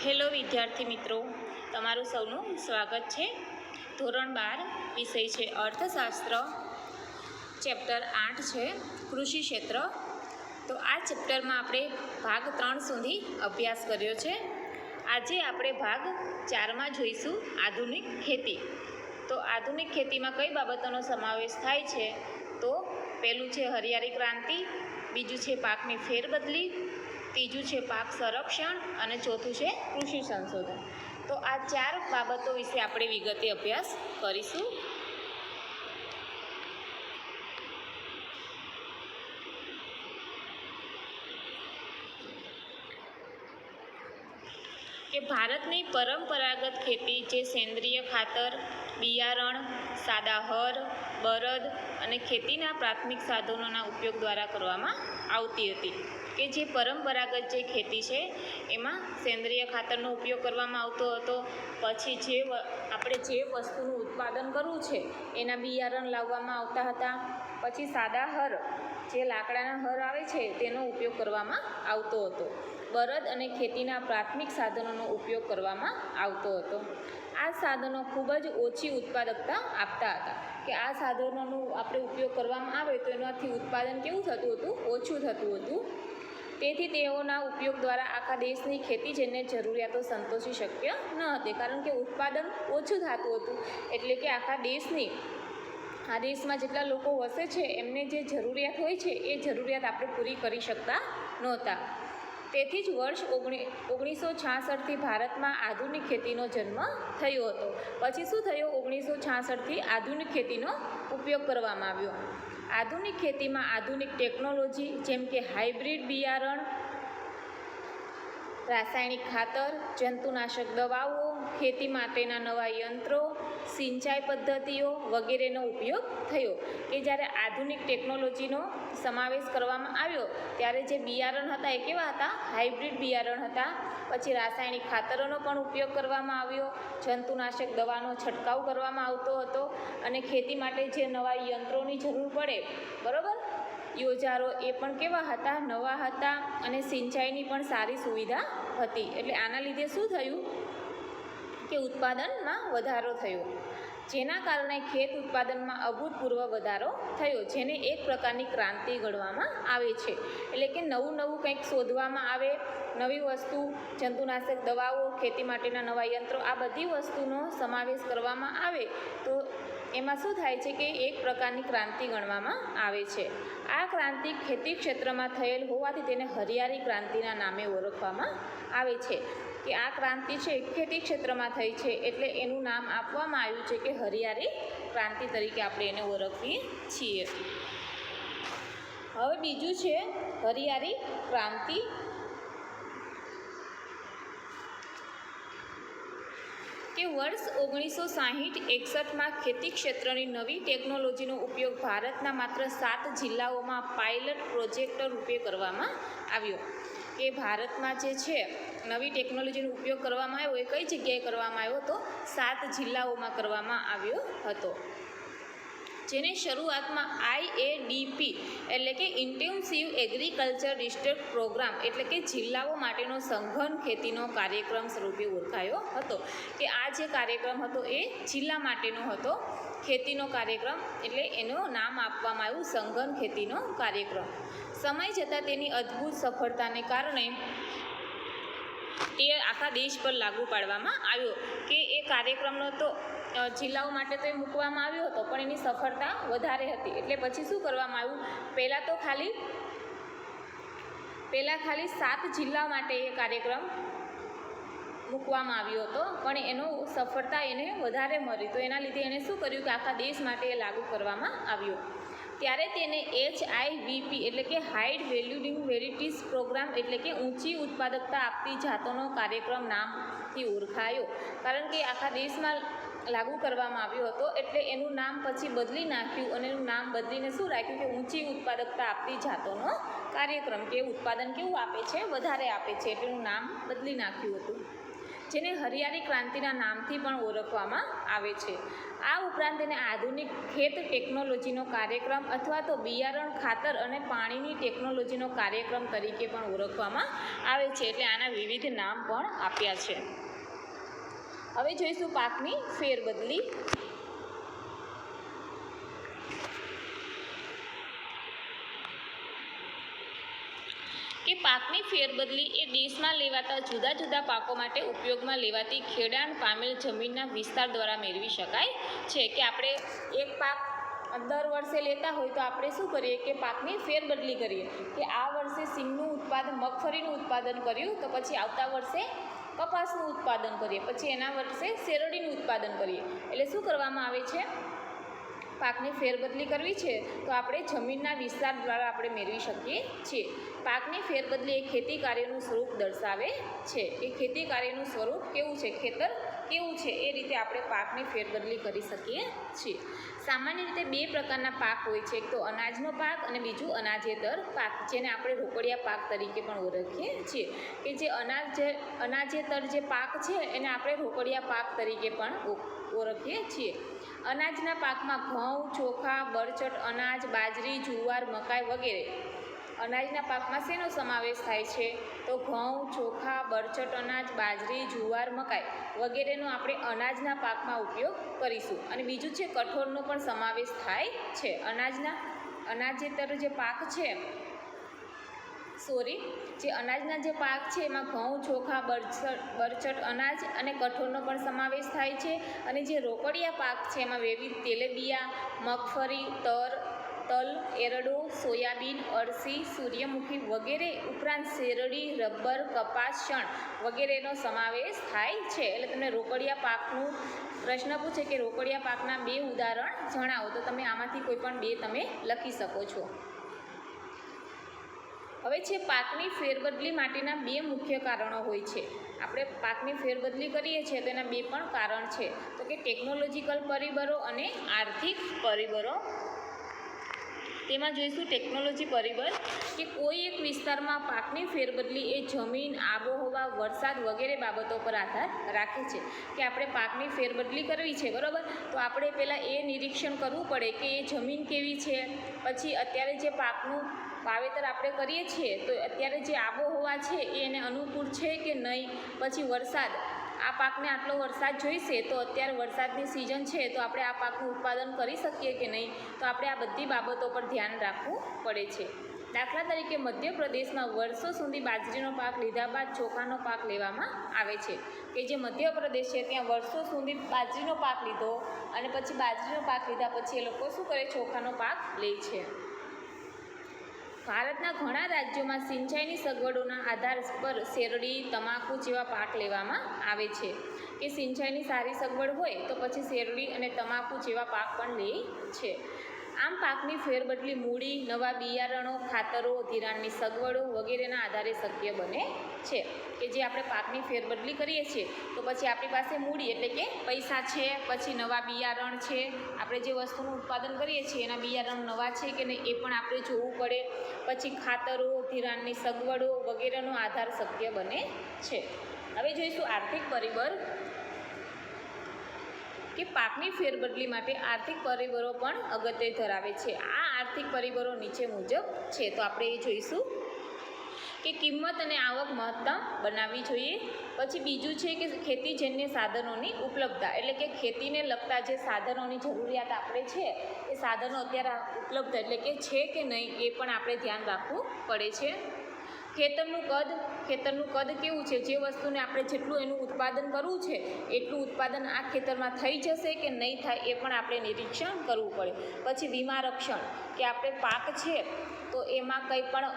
Hello વિદ્યાર્થી મિત્રો, તમારું સૌનું સ્વાગત છે. ધોરણ 12 વિષય છે અર્થશાસ્ત્ર, ચેપ્ટર 8 છે કૃષિ ક્ષેત્ર. તો આ ચેપ્ટરમાં આપણે ભાગ 3 સુધી અભ્યાસ કર્યો છે. આજે આપણે ભાગ 4માં જોઈશું આધુનિક ખેતી. તો આધુનિક ખેતીમાં કઈ બાબતોનો સમાવેશ થાય છે? તો પહેલું છે હરિયાળી ક્રાંતિ, બીજું છે પાકની ફેરબદલી, ત્રીજું છે પાક સંરક્ષણ અને ચોથું છે કૃષિ સંશોધન. તો આ 4 બાબતો વિશે આપણે વિગતે અભ્યાસ કરીશું. કે ભારતની પરંપરાગત ખેતી જે સેન્દ્રિય ખાતર, બિયારણ, સાદા હળ, બળદ અને ખેતીના પ્રાથમિક સાધનોના ઉપયોગ દ્વારા કરવામાં આવતી હતી. કે જે પરંપરાગત જે ખેતી છે એમાં સેન્દ્રિય ખાતરનો ઉપયોગ કરવામાં આવતો હતો. પછી આપણે જે વસ્તુનું ઉત્પાદન કરવું છે એના બિયારણ લાવવામાં આવતા હતા. પછી સાદા હળ, જે લાકડાના હળ આવે છે તેનો ઉપયોગ કરવામાં આવતો હતો. બળદ અને ખેતીના પ્રાથમિક સાધનોનો ઉપયોગ કરવામાં આવતો હતો. આ સાધનો ખૂબ જ ઓછી ઉત્પાદકતા આપતા હતા. કે આ સાધનોનો આપણે ઉપયોગ કરવામાં આવે તો એનાથી ઉત્પાદન કેવું થતું હતું? ઓછું થતું હતું. તેથી તેઓના ઉપયોગ દ્વારા આખા દેશની ખેતીજન્ય જરૂરિયાતો સંતોષી શક્ય ન હતી. કારણ કે ઉત્પાદન ઓછું થતું હતું એટલે કે આ દેશમાં જેટલા લોકો વસે છે એમને જે જરૂરિયાત હોય છે એ જરૂરિયાત આપણે પૂરી કરી શકતા નહોતા. તેથી જ વર્ષ 1966થી ભારતમાં આધુનિક ખેતીનો જન્મ થયો હતો. પછી શું થયું? 1966થી આધુનિક ખેતીનો ઉપયોગ કરવામાં આવ્યો. આધુનિક ખેતીમાં આધુનિક ટેકનોલોજી જેમ કે હાઇબ્રિડ બિયારણ, રાસાયણિક ખાતર, જંતુનાશક દવાઓ, ખેતી માટેના નવા યંત્રો, સિંચાઈ પદ્ધતિઓ વગેરેનો ઉપયોગ થયો. કે જ્યારે આધુનિક ટેકનોલોજીનો સમાવેશ કરવામાં આવ્યો ત્યારે જે બિયારણ હતા એ કેવા હતા? હાઇબ્રિડ બિયારણ હતા. પછી રાસાયણિક ખાતરોનો પણ ઉપયોગ કરવામાં આવ્યો, જંતુનાશક દવાનો છંટકાવ કરવામાં આવતો હતો અને ખેતી માટે જે નવા યંત્રોની જરૂર પડે, બરાબર, યોજારો, એ પણ કેવા હતા? નવા હતા. અને સિંચાઈની પણ સારી સુવિધા હતી. એટલે આના લીધે શું થયું? કે ઉત્પાદનમાં વધારો થયો, જેના કારણે ખેત ઉત્પાદનમાં અભૂતપૂર્વ વધારો થયો, જેને એક પ્રકારની ક્રાંતિ ગણવામાં આવે છે. એટલે કે નવું કંઈક શોધવામાં આવે, નવી વસ્તુ, જંતુનાશક દવાઓ, ખેતી માટેના નવા યંત્રો, આ બધી વસ્તુનો સમાવેશ કરવામાં આવે તો એમાં શું થાય છે? કે એક પ્રકારની ક્રાંતિ ગણવામાં આવે છે. આ ક્રાંતિ ખેતી ક્ષેત્રમાં થયેલ હોવાથી તેને હરિયાળી ક્રાંતિના નામે ઓળખવામાં આવે છે. કે આ ક્રાંતિ છે ખેતી ક્ષેત્રમાં થઈ છે એટલે એનું નામ આપવામાં આવ્યું છે કે હરિયાળી ક્રાંતિ તરીકે આપણે એને ઓળખીએ છીએ. હવે બીજું છે હરિયાળી ક્રાંતિ. કે વર્ષ 1960-61માં ખેતી ક્ષેત્રની નવી ટેકનોલોજીનો ઉપયોગ ભારતના માત્ર 7 જિલ્લાઓમાં પાયલટ પ્રોજેક્ટ રૂપે કરવામાં આવ્યો. કે ભારતમાં જે છે નવી ટેકનોલોજીનો ઉપયોગ કરવામાં આવ્યો એ કઈ જગ્યાએ કરવામાં આવ્યો? તો 7 જિલ્લાઓમાં કરવામાં આવ્યો હતો. જેને શરૂઆતમાં IADP એટલે કે ઇન્ટેન્સિવ એગ્રીકલ્ચર ડિસ્ટ્રિક્ટ પ્રોગ્રામ એટલે કે જિલ્લાઓ માટેનો સઘન ખેતીનો કાર્યક્રમ સ્વરૂપે ઓળખાયો હતો. કે આ જે કાર્યક્રમ હતો એ જિલ્લા માટેનો હતો, ખેતીનો કાર્યક્રમ, એટલે એનું નામ આપવામાં આવ્યું સઘન ખેતીનો કાર્યક્રમ. સમય જતાં તેની અદ્ભુત સફળતાને કારણે તે આખા દેશ પર લાગુ પાડવામાં આવ્યો. કે એ કાર્યક્રમનો તો જિલ્લાઓ માટે તો એ મૂકવામાં આવ્યો હતો પણ એની સફળતા વધારે હતી. એટલે પછી શું કરવામાં આવ્યું? પહેલાં ખાલી 7 જિલ્લા માટે એ કાર્યક્રમ મૂકવામાં આવ્યો હતો પણ એનો સફળતા એને વધારે મળી. તો એના લીધે એણે શું કર્યું? કે આખા દેશ માટે એ લાગુ કરવામાં આવ્યો. ત્યારે તેને HIVP એટલે કે હાઇડ વેલ્યુડિંગ વેરાઇટીઝ પ્રોગ્રામ એટલે કે ઊંચી ઉત્પાદકતા આપતી જાતોનો કાર્યક્રમ નામથી ઓળખાયો. કારણ કે આખા દેશમાં લાગુ કરવામાં આવ્યો હતો એટલે એનું નામ પછી બદલી નાખ્યું અને એનું નામ બદલીને શું રાખ્યું? કે ઊંચી ઉત્પાદકતા આપતી જાતોનો કાર્યક્રમ. કે ઉત્પાદન કેવું આપે છે? વધારે આપે છે, એટલે એનું નામ બદલી નાખ્યું હતું. જેને હરિયાળી ક્રાંતિના નામથી પણ ઓળખવામાં આવે છે. આ ઉપરાંત તેને આધુનિક ખેત ટેકનોલોજીનો કાર્યક્રમ અથવા તો બિયારણ, ખાતર અને પાણીની ટેકનોલોજીનો કાર્યક્રમ તરીકે પણ ઓળખવામાં આવે છે. એટલે આના વિવિધ નામ પણ આપ્યા છે. હવે જોઈશું પાકની ફેરબદલી. કે પાકની ફેરબદલી એ દેશમાં લેવાતા જુદા જુદા પાકો માટે ઉપયોગમાં લેવાતી ખેડાણ પામેલ જમીનના વિસ્તાર દ્વારા મેળવી શકાય છે. કે આપણે એક પાક દર વર્ષે લેતા હોય તો આપણે શું કરીએ કે પાકની ફેરબદલી કરીએ. કે આ વર્ષે સિંગનું ઉત્પાદન, મગફળીનું ઉત્પાદન કર્યું તો પછી આવતા વર્ષે કપાસનું ઉત્પાદન કરીએ, પછી એના વર્ષે શેરડીનું ઉત્પાદન કરીએ. એટલે શું કરવામાં આવે છે? પાકની ફેરબદલી કરવી છે તો આપણે જમીનના વિસ્તાર દ્વારા આપણે મેળવી શકીએ છીએ. પાકની ફેરબદલી એ ખેતી કાર્યનું સ્વરૂપ દર્શાવે છે. એ ખેતી કાર્યનું સ્વરૂપ કેવું છે, ખેતર કેવું છે, એ રીતે આપણે પાકની ફેરબદલી કરી શકીએ છીએ. સામાન્ય રીતે બે પ્રકારના પાક હોય છે. એક તો અનાજનો પાક અને બીજું અનાજેતર પાક, જેને આપણે રોકડિયા પાક તરીકે પણ ઓળખીએ છીએ. કે જે અનાજેતર જે પાક છે એને આપણે રોકડિયા પાક તરીકે પણ ઓળખીએ છીએ. અનાજના પાકમાં ઘઉં, ચોખા, બરચટ અનાજ, બાજરી, જુવાર, મકાઈ વગેરે. અનાજના પાકમાં શેનો સમાવેશ થાય છે? તો ઘઉં, ચોખા, બરચટ અનાજ, બાજરી, જુવાર, મકાઈ વગેરેનો આપણે અનાજના પાકમાં ઉપયોગ કરીશું. અને બીજું છે કઠોળનો પણ સમાવેશ થાય છે. અનાજેતર જે પાક છે, જે અનાજના જે પાક છે એમાં ઘઉં, ચોખા, બરચટ અનાજ અને કઠોળનો પણ સમાવેશ થાય છે. અને જે રોકડિયા પાક છે એમાં વિવિધ તેલીબિયાં, મગફળી, તલ, એરડો, સોયાબીન, અળસી, સૂર્યમુખી વગેરે ઉપરાંત શેરડી, રબર, કપાસ, શણ વગેરેનો સમાવેશ થાય છે. એટલે તમને રોકડિયા પાકનું પ્રશ્ન પૂછે કે રોકડિયા પાકના બે ઉદાહરણ જણાવો, તો તમે આમાંથી કોઈ પણ બે તમે લખી શકો છો. હવે છે પાકની ફેરબદલી માટેના બે મુખ્ય કારણો હોય છે. આપણે પાકની ફેરબદલી કરીએ છીએ તો એના બે પણ કારણ છે. તો કે ટેકનોલોજીકલ પરિબળો અને આર્થિક પરિબળો. તેમાં જોઈશું ટેકનોલોજી પરિબળ. કે કોઈ એક વિસ્તારમાં પાકની ફેરબદલી એ જમીન, આબોહવા, વરસાદ વગેરે બાબતો પર આધાર રાખે છે. કે આપણે પાકની ફેરબદલી કરવી છે, બરાબર, તો આપણે પહેલાં એ નિરીક્ષણ કરવું પડે કે એ જમીન કેવી છે. પછી અત્યારે જે પાકનું વાવેતર આપણે કરીએ છીએ તો અત્યારે જે આબોહવા છે એ એને અનુકૂળ છે કે નહીં. પછી વરસાદ, આ પાકને આટલો વરસાદ જોઈશે તો અત્યારે વરસાદની સિઝન છે તો આપણે આ પાકનું ઉત્પાદન કરી શકીએ કે નહીં. તો આપણે આ બધી બાબતો પર ધ્યાન રાખવું પડે છે. દાખલા તરીકે મધ્યપ્રદેશમાં વર્ષો સુધી બાજરીનો પાક લીધા બાદ ચોખાનો પાક લેવામાં આવે છે. કે જે મધ્યપ્રદેશ છે ત્યાં વર્ષો સુધી બાજરીનો પાક લીધો અને પછી બાજરીનો પાક લીધા પછી એ લોકો શું કરે, ચોખાનો પાક લે છે. ભારતના ઘણા રાજ્યોમાં સિંચાઈની સગવડોના આધાર પર શેરડી, તમાકુ જેવા પાક લેવામાં આવે છે. કે સિંચાઈની સારી સગવડ હોય તો પછી શેરડી અને તમાકુ જેવા પાક પણ લે છે. આમ પાકની ફેરબદલી મૂડી, નવા બિયારણો, ખાતરો, ધિરાણની સગવડો વગેરેના આધારે શક્ય બને છે. કે જે આપણે પાકની ફેરબદલી કરીએ છીએ તો પછી આપણી પાસે મૂડી એટલે કે પૈસા છે, પછી નવા બિયારણ છે, આપણે જે વસ્તુનું ઉત્પાદન કરીએ છીએ એના બિયારણ નવા છે કે નહીં એ પણ આપણે જોવું પડે. પછી ખાતરો, ધિરાણની સગવડો વગેરેનો આધાર શક્ય બને છે. હવે જોઈશું આર્થિક પરિબળ. કે પાકની ફેરબદલી માટે આર્થિક પરિબળો પણ અગત્ય ધરાવે છે. આ આર્થિક પરિબળો નીચે મુજબ છે. તો આપણે એ જોઈશું કે કિંમત અને આવક મહત્તમ બનાવવી જોઈએ. પછી બીજું છે કે ખેતીજન્ય સાધનોની ઉપલબ્ધતા, એટલે કે ખેતીને લગતા જે સાધનોની જરૂરિયાત આપણે છે એ સાધનો અત્યારે ઉપલબ્ધ એટલે કે છે કે નહીં એ પણ આપણે ધ્યાન રાખવું પડે છે. ખેતરનું કદ કેવું છે, જે વસ્તુને આપણે જેટલું એનું ઉત્પાદન કરવું છે એટલું ઉત્પાદન આ ખેતરમાં થઈ જશે કે નહીં થાય એ પણ આપણે નિરીક્ષણ કરવું પડે. પછી વીમા રક્ષણ, કે આપણે પાક છે તો એમાં કંઈ પણ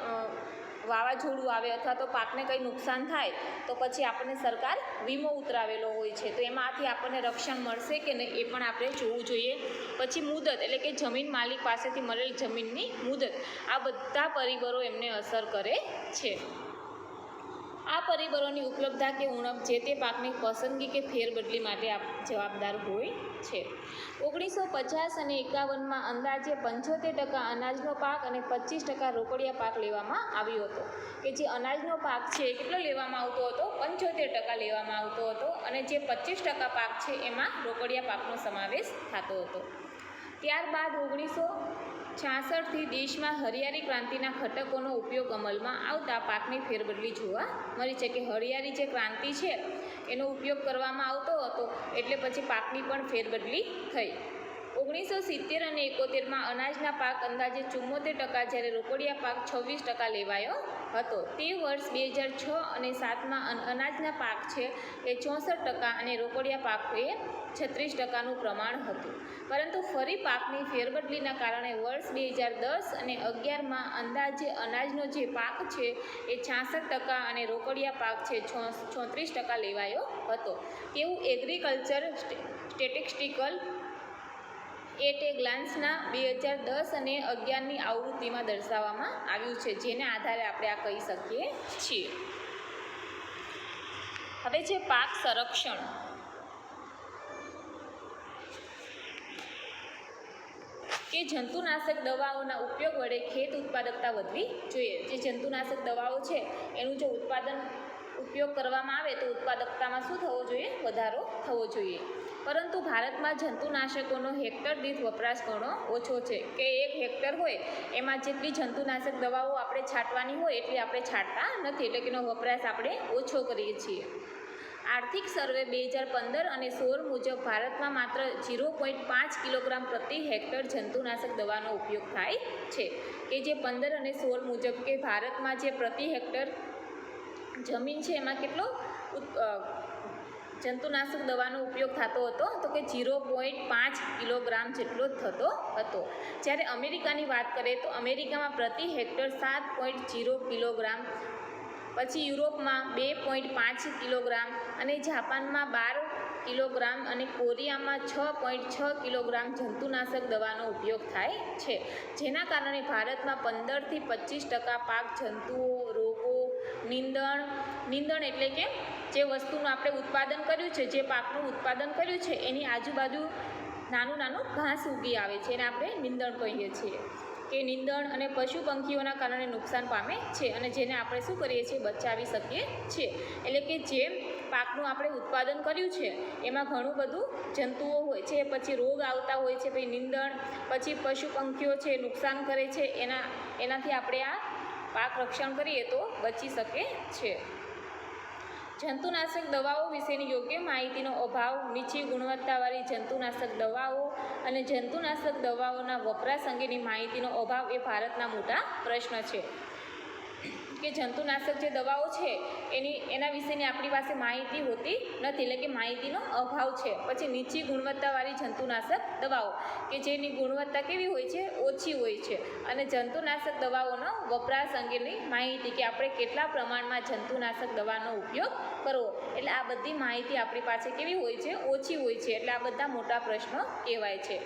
વાવાઝોડું આવે અથવા તો પાકને કંઈ નુકસાન થાય તો પછી આપણને સરકાર વીમો ઉતરાવેલો હોય છે તો એમાંથી આપણને રક્ષણ મળશે કે નહીં એ પણ આપણે જોવું જોઈએ. પછી મુદત, એટલે કે જમીન માલિક પાસેથી મળેલ જમીનની મુદત, આ બધા પરિબળો એમને અસર કરે છે. આ પરિબળોની ઉપલબ્ધતા કે ઉણપ જે તે પાકની પસંદગી કે ફેરબદલી માટે જવાબદાર હોય છે. 1950 અને 51માં અંદાજે 75% અનાજનો પાક અને 25% રોકડિયા પાક લેવામાં આવ્યો હતો. કે જે અનાજનો પાક છે એ કેટલો લેવામાં આવતો હતો? 75% લેવામાં આવતો હતો, અને જે 25% પાક છે એમાં રોકડિયા પાકનો સમાવેશ થતો હતો. ત્યારબાદ 1966થી દેશમાં હરિયાળી ક્રાંતિના ઘટકોનો ઉપયોગ અમલમાં આવતા પાકની ફેરબદલી જોવા મળી છે. કે હરિયાળી જે ક્રાંતિ છે એનો ઉપયોગ કરવામાં આવતો હતો એટલે પછી પાકની પણ ફેરબદલી થઈ. 1970 અને 71માં અનાજના પાક અંદાજે 74%, જ્યારે રોકડિયા પાક 26% લેવાયો હતો. તે વર્ષ 2006 અને 7માં અનાજના પાક છે એ 64% અને રોકડિયા પાક એ 36%નું પ્રમાણ હતું. પરંતુ ફરી પાકની ફેરબદલીના કારણે વર્ષ 2010 અને 11માં અંદાજે અનાજનો જે પાક છે એ 66% અને રોકડિયા પાક છે 36% લેવાયો હતો. તેવું એગ્રીકલ્ચર સ્ટેટિસ્ટિકલ એટ એ ગ્લાન્સના 2010 અને 11ની આવૃત્તિમાં દર્શાવવામાં આવ્યું છે, જેને આધારે આપણે આ કહી શકીએ છીએ. હવે છે પાક સંરક્ષણ. કે જંતુનાશક દવાઓના ઉપયોગ વડે ખેત ઉત્પાદકતા વધવી જોઈએ. જે જંતુનાશક દવાઓ છે એનું જો ઉપયોગ કરવામાં આવે તો ઉત્પાદકતામાં શું થવો જોઈએ? વધારો થવો જોઈએ. પરંતુ ભારતમાં જંતુનાશકોનો હેક્ટર દીઠ વપરાશ ઘણો ઓછો છે. કે 1 હેક્ટર હોય એમાં જેટલી જંતુનાશક દવાઓ આપણે છાંટવાની હોય એટલી આપણે છાંટતા નથી, એટલે કે એનો વપરાશ આપણે ઓછો કરીએ છીએ. આર્થિક સર્વે 2015 અને 16 મુજબ ભારતમાં માત્ર 0.5 કિલોગ્રામ પ્રતિ હેક્ટર જંતુનાશક દવાનો ઉપયોગ થાય છે. કે જે 15 અને 16 મુજબ કે ભારતમાં જે પ્રતિ હેક્ટર જમીન છે એમાં કેટલો જંતુનાશક દવાનો ઉપયોગ થતો હતો? તો કે 0.5 કિલોગ્રામ જેટલો જ થતો હતો. જ્યારે અમેરિકાની વાત કરીએ તો અમેરિકામાં પ્રતિ હેક્ટર 7.0 કિલોગ્રામ, પછી યુરોપમાં 2.5 કિલોગ્રામ, અને જાપાનમાં 12 કિલોગ્રામ, અને કોરિયામાં 6.6 કિલોગ્રામ જંતુનાશક દવાનો ઉપયોગ થાય છે. જેના કારણે ભારતમાં 15થી 25% પાક જંતુઓ, રોગો, નીંદણ એટલે કે જે વસ્તુનું આપણે ઉત્પાદન કર્યું છે, જે પાકનું ઉત્પાદન કર્યું છે એની આજુબાજુ નાનું ઘાસ ઉગી આવે છે, એને આપણે નીંદણ કહીએ છીએ. કે નીંદણ અને પશુ પંખીઓના કારણે નુકસાન પામે છે, અને જેને આપણે શું કરીએ છીએ? બચાવી શકીએ છીએ. એટલે કે જે પાકનું આપણે ઉત્પાદન કર્યું છે એમાં ઘણું બધું જંતુઓ હોય છે, પછી રોગ આવતા હોય છે, પછી નીંદણ, પછી પશુ પંખીઓ છે નુકસાન કરે છે, એનાથી આપણે આ પાક રક્ષણ કરીએ તો બચી શકે છે. જંતુનાશક દવાઓ વિશેની યોગ્ય માહિતીનો અભાવ, નીચી ગુણવત્તાવાળી જંતુનાશક દવાઓ અને જંતુનાશક દવાઓના વપરાશ અંગેની માહિતીનો અભાવ એ ભારતના મોટા પ્રશ્ન છે. કે જંતુનાશક જે દવાઓ છે એના વિશેની આપણી પાસે માહિતી હોતી નથી, એટલે કે માહિતીનો અભાવ છે. પછી નીચી ગુણવત્તાવાળી જંતુનાશક દવાઓ કે જેની ગુણવત્તા કેવી હોય છે? ઓછી હોય છે. અને જંતુનાશક દવાઓનો વપરાશ અંગેની માહિતી, કે આપણે કેટલા પ્રમાણમાં જંતુનાશક દવાનો ઉપયોગ કરવો, એટલે આ બધી માહિતી આપણી પાસે કેવી હોય છે? ઓછી હોય છે. એટલે આ બધા મોટા પ્રશ્નો કહેવાય છે.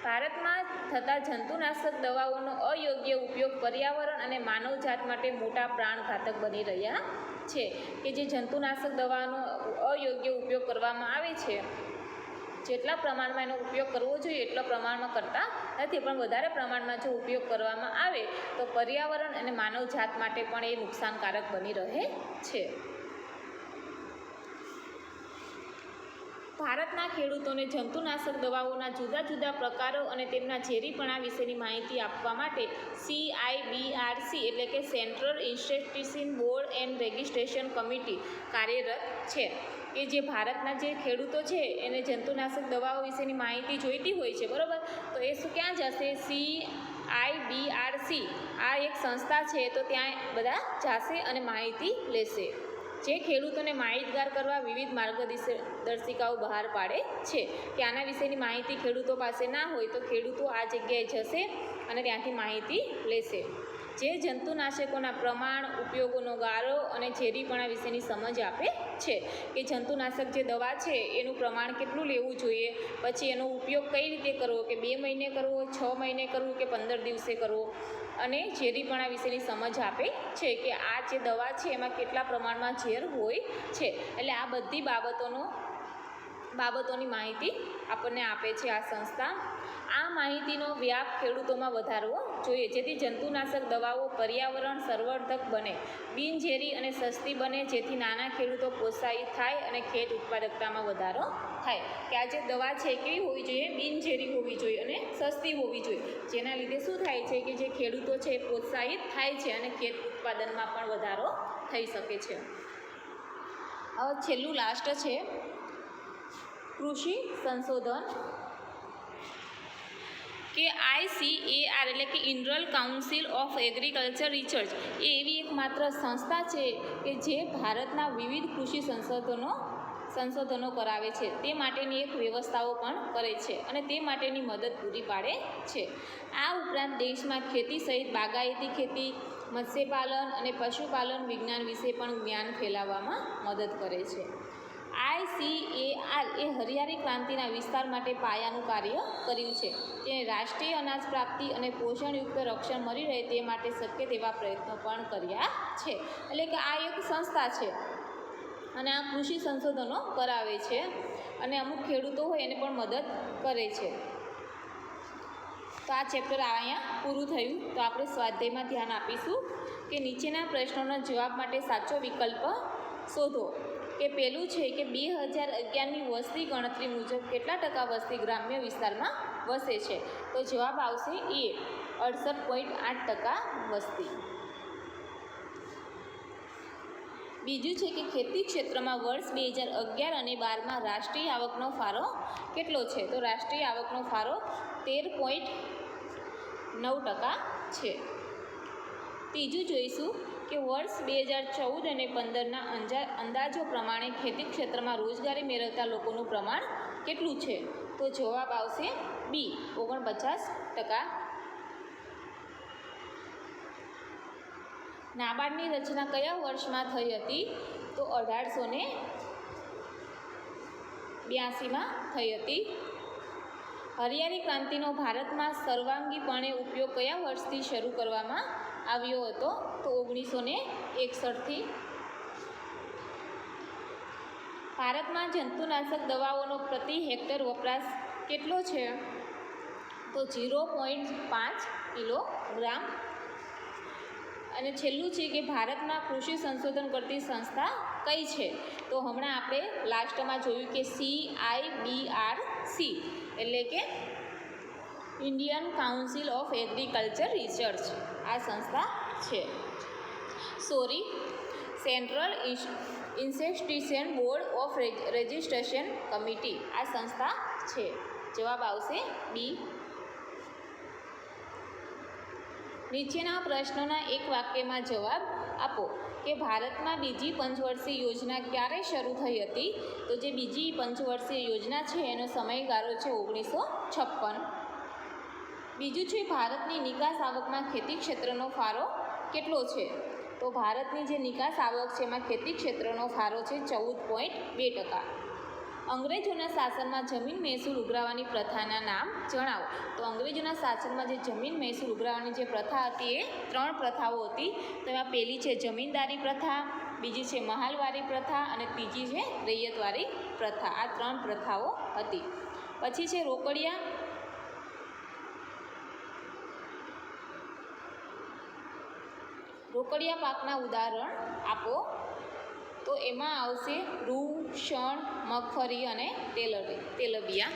ભારતમાં થતા જંતુનાશક દવાઓનો અયોગ્ય ઉપયોગ પર્યાવરણ અને માનવજાત માટે મોટા પ્રાણઘાતક બની રહ્યા છે. કે જે જંતુનાશક દવાનો અયોગ્ય ઉપયોગ કરવામાં આવે છે, જેટલા પ્રમાણમાં એનો ઉપયોગ કરવો જોઈએ એટલા પ્રમાણમાં કરતા નથી, પણ વધારે પ્રમાણમાં જો ઉપયોગ કરવામાં આવે તો પર્યાવરણ અને માનવજાત માટે પણ એ નુકસાનકારક બની રહે છે. ભારતના ખેડૂતોને જંતુનાશક દવાઓના જુદા જુદા પ્રકારો અને તેમના ઝેરીપણા વિશેની માહિતી આપવા માટે CIBRC એટલે કે central insecticide board and registration committee કાર્યરત છે. કે જે ભારતના જે ખેડૂતો છે એને જંતુનાશક દવાઓ વિશેની માહિતી જોઈતી હોય છે, બરાબર, તો એ શું ક્યાં જશે? CIBRC આ એક સંસ્થા છે, તો ત્યાં બધા જશે અને માહિતી લેશે. જે ખેડૂતોને માહિતગાર કરવા વિવિધ માર્ગદર્શિકાઓ બહાર પાડે છે. કે આના વિશેની માહિતી ખેડૂતો પાસે ના હોય તો ખેડૂતો આ જગ્યાએ જશે અને ત્યાંથી માહિતી લેશે. જે જંતુનાશકોના પ્રમાણ, ઉપયોગોનો ગાળો અને ઝેરીપણા વિશેની સમજ આપે છે કે જંતુનાશક જે દવા છે એનું પ્રમાણ કેટલું લેવું જોઈએ, પછી એનો ઉપયોગ કઈ રીતે કરવો, કે 2 મહિને કરવો, 6 મહિને કરવું કે 15 દિવસે કરવો, અને ઝેરીપણા વિશેની સમજ આપે છે કે આ જે દવા છે એમાં કેટલા પ્રમાણમાં ઝેર હોય છે. એટલે આ બધી બાબતોની માહિતી આપણને આપે છે આ સંસ્થા. આ માહિતીનો વ્યાપ ખેડૂતોમાં વધારવો જોઈએ, જેથી જંતુનાશક દવાઓ પર્યાવરણ સંવર્ધક બને, બિનઝેરી અને સસ્તી બને, જેથી નાના ખેડૂતો પ્રોત્સાહિત થાય અને ખેત ઉત્પાદકતામાં વધારો થાય. કે આ જે દવા છે કેવી હોવી જોઈએ, બિનઝેરી હોવી જોઈએ અને સસ્તી હોવી જોઈએ, જેના લીધે શું થાય છે કે જે ખેડૂતો છે એ પ્રોત્સાહિત થાય છે અને ખેત ઉત્પાદનમાં પણ વધારો થઈ શકે છે. હવે છેલ્લું લાસ્ટ છે કૃષિ સંશોધન, કે ICAR એટલે કે Indian Council of Agriculture Research એ એવી એકમાત્ર સંસ્થા છે કે જે ભારતના વિવિધ કૃષિ સંશોધનો કરાવે છે, તે માટેની એક વ્યવસ્થાઓ પણ કરે છે અને તે માટેની મદદ પૂરી પાડે છે. આ ઉપરાંત દેશમાં ખેતી સહિત બાગાયતી ખેતી, મત્સ્યપાલન અને પશુપાલન વિજ્ઞાન વિશે પણ જ્ઞાન ફેલાવવામાં મદદ કરે છે. ICAR એ હરિયાળી ક્રાંતિના વિસ્તાર માટે પાયાનું કાર્ય કર્યું છે. તેને રાષ્ટ્રીય અનાજ પ્રાપ્તિ અને પોષણયુક્ત રક્ષણ મળી રહે તે માટે શક્ય તેવા પ્રયત્નો પણ કર્યા છે. એટલે કે આ એક સંસ્થા છે અને આ કૃષિ સંશોધનો કરાવે છે અને અમુક ખેડૂતો હોય એને પણ મદદ કરે છે. તો આ ચેપ્ટર અહીંયા પૂરું થયું. તો આપણે સ્વાધ્યાયમાં ધ્યાન આપીશું કે નીચેના પ્રશ્નોના જવાબ માટે સાચો વિકલ્પ શોધો. કે પહેલું છે કે 2011ની વસ્તી ગણતરી મુજબ કેટલા ટકા વસ્તી ગ્રામ્ય વિસ્તારમાં વસે છે? તો જવાબ આવશે એ 68.8% વસ્તી. બીજું છે કે ખેતી ક્ષેત્રમાં વર્ષ 2011 અને 12માં રાષ્ટ્રીય આવકનો ફાળો કેટલો છે? તો રાષ્ટ્રીય આવકનો ફાળો 13.9% છે. ત્રીજું જોઈશું કે વર્ષ 2014 અને 2015ના અંદાજો પ્રમાણે ખેતી ક્ષેત્રમાં રોજગારી મેળવતા લોકોનું પ્રમાણ કેટલું છે? તો જવાબ આવશે બી 49%. નાબાર્ડની રચના કયા વર્ષમાં થઈ હતી? તો 1882માં થઈ હતી. હરિયાળી ક્રાંતિનો ભારતમાં સર્વાંગીપણે ઉપયોગ કયા વર્ષથી શરૂ કરવામાં આવ્યો હતો? તો 1961થી. ભારતમાં જંતુનાશક દવાઓનો પ્રતિ હેક્ટર વપરાશ કેટલો છે? તો 0.5 કિલોગ્રામ. અને છેલ્લું છે કે ભારતમાં કૃષિ સંશોધન કરતી સંસ્થા કઈ છે? તો હમણાં આપણે લાસ્ટમાં જોયું કે CIBRC એટલે કે Indian Council of Agriculture research આ સંસ્થા છે. Central institution board of registration committee આ સંસ્થા છે. જવાબ આવશે બી. નીચેના પ્રશ્નોના એક વાક્યમાં જવાબ આપો કે ભારતમાં બીજી પંચવર્ષીય યોજના ક્યારે શરૂ થઈ હતી? તો જે બીજી પંચવર્ષીય યોજના છે એનો સમયગાળો છે 1956. બીજું છે ભારતની નિકાસ આવકમાં ખેતી ક્ષેત્રનો ફાળો કેટલો છે? તો ભારતની જે નિકાસ આવક છે એમાં ખેતી ક્ષેત્રનો ફાળો છે 14.2%. અંગ્રેજોના શાસનમાં જમીન મહેસૂલ ઉઘરાવવાની પ્રથાના નામ જણાવો. તો અંગ્રેજોના શાસનમાં જે જમીન મહેસૂલ ઉઘરાવવાની જે પ્રથા હતી એ 3 પ્રથાઓ હતી. તો એમાં પહેલી છે જમીનદારી પ્રથા, બીજી છે મહાલવારી પ્રથા અને ત્રીજી છે રૈયતવારી પ્રથા. આ 3 પ્રથાઓ હતી. પછી છે રોકડિયા પાકના ઉદાહરણ આપો. તો એમાં આવશે રૂ, શણ, મગફળી અને તેલબિયા.